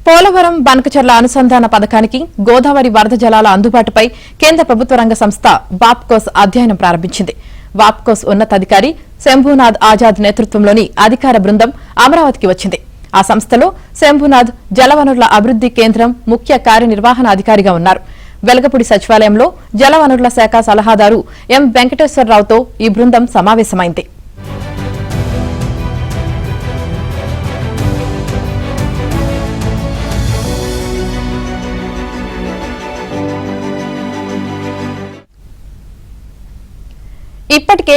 పోలవరం బనకచెర్ల అనుసంధాన పథకానికి గోదావరి వరద జలాల అందుబాటుపై కేంద్ర ప్రభుత్వ రంగ సంస్థ వాప్కోస్ అధ్యయనం ప్రారంభించింది. వాప్కోస్ ఉన్నతాధికారి శంభూనాథ్ ఆజాద్ నేతృత్వంలోని అధికార బృందం అమరావతికి వచ్చింది. ఆ సంస్థలో శంభూనాథ్ జలవనరుల అభివృద్ది కేంద్రం ముఖ్య కార్యనిర్వహణాధికారిగా ఉన్నారు. వెలగపూడి సచివాలయంలో జలవనరుల శాఖ సలహాదారు ఎం వెంకటేశ్వరరావుతో ఈ బృందం సమావేశమైంది. ఇప్పటికే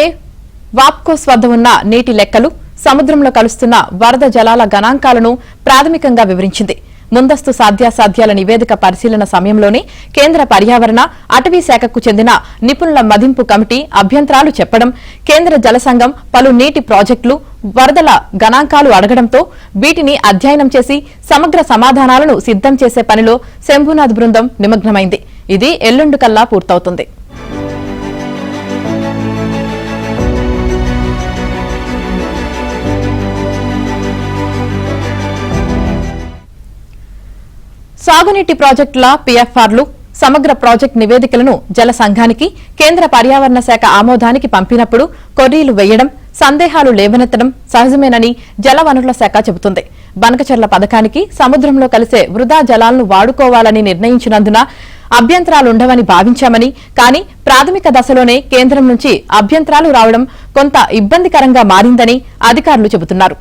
వాప్కోస్ వద్ద ఉన్న నీటి లెక్కలు, సముద్రంలో కలుస్తున్న వరద జలాల గణాంకాలను ప్రాథమికంగా వివరించింది. ముందస్తు సాధ్యాసాధ్యాల నివేదిక పరిశీలన సమయంలోనే కేంద్ర పర్యావరణ, అటవీ శాఖకు చెందిన నిపుణుల మదింపు కమిటీ అభ్యంతరాలు చెప్పడం, కేంద్ర జల సంఘం పలు నీటి ప్రాజెక్టులు వరదల గణాంకాలు అడగడంతో వీటిని అధ్యయనం చేసి సమగ్ర సమాధానాలను సిద్దం చేసే పనిలో శంభూనాథ్ బృందం నిమగ్నమైంది. ఇది ఎల్లుండి కల్లా పూర్తవుతుంది. సాగునీటి ప్రాజెక్టుల పీఎఫ్ఆర్లు, సమగ్ర ప్రాజెక్టు నివేదికలను జల సంఘానికి కేంద్ర పర్యావరణ శాఖ ఆమోదానికి పంపినప్పుడు కొర్రీలు వేయడం, సందేహాలు లేవనెత్తడం సహజమేనని జలవనరుల శాఖ చెబుతుంది. బనకచెర్ల పథకానికి సముద్రంలో కలిసే వృధా జలాలను వాడుకోవాలని నిర్ణయించినందున అభ్యంతరాలుండవని భావించామని, కానీ ప్రాథమిక దశలోనే కేంద్రం నుంచి అభ్యంతరాలు రావడం కొంత ఇబ్బందికరంగా మారిందని అధికారులు చెబుతున్నారు.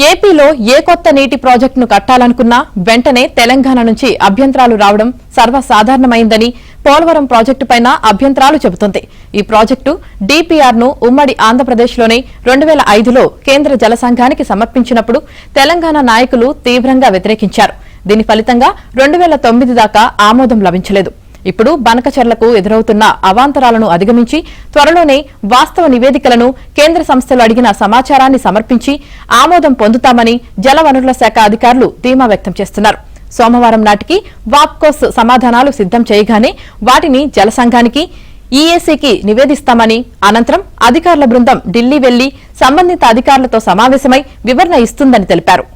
ఏపీలో ఏ కొత్త నీటి ప్రాజెక్టును కట్టాలనుకున్నా వెంటనే తెలంగాణ నుంచి అభ్యంతరాలు రావడం సర్వసాధారణమైందని పోలవరం ప్రాజెక్టుపైన అభ్యంతరాలు చెబుతోంది. ఈ ప్రాజెక్టు డీపీఆర్ను ఉమ్మడి ఆంధ్రప్రదేశ్లోనే 2005లో కేంద్ర జల సంఘానికి సమర్పించినప్పుడు తెలంగాణ నాయకులు తీవ్రంగా వ్యతిరేకించారు. దీని ఫలితంగా 2009 దాకా ఆమోదం లభించలేదు. ఇప్పుడు బనకచెర్లకు ఎదురవుతున్న అవాంతరాలను అధిగమించి త్వరలోనే వాస్తవ నివేదికలను కేంద్ర సంస్థలు అడిగిన సమాచారాన్ని సమర్పించి ఆమోదం పొందుతామని జలవనరుల శాఖ అధికారులు ధీమా వ్యక్తం చేస్తున్నారు. సోమవారం నాటికి వాప్కోస్ సమాధానాలు సిద్దం చేయగానే వాటిని జల సంఘానికి, ఈఏసీకి నివేదిస్తామని, అనంతరం అధికారుల బృందం ఢిల్లీ వెళ్లి సంబంధిత అధికారులతో సమావేశమై వివరణ ఇస్తుందని తెలిపారు.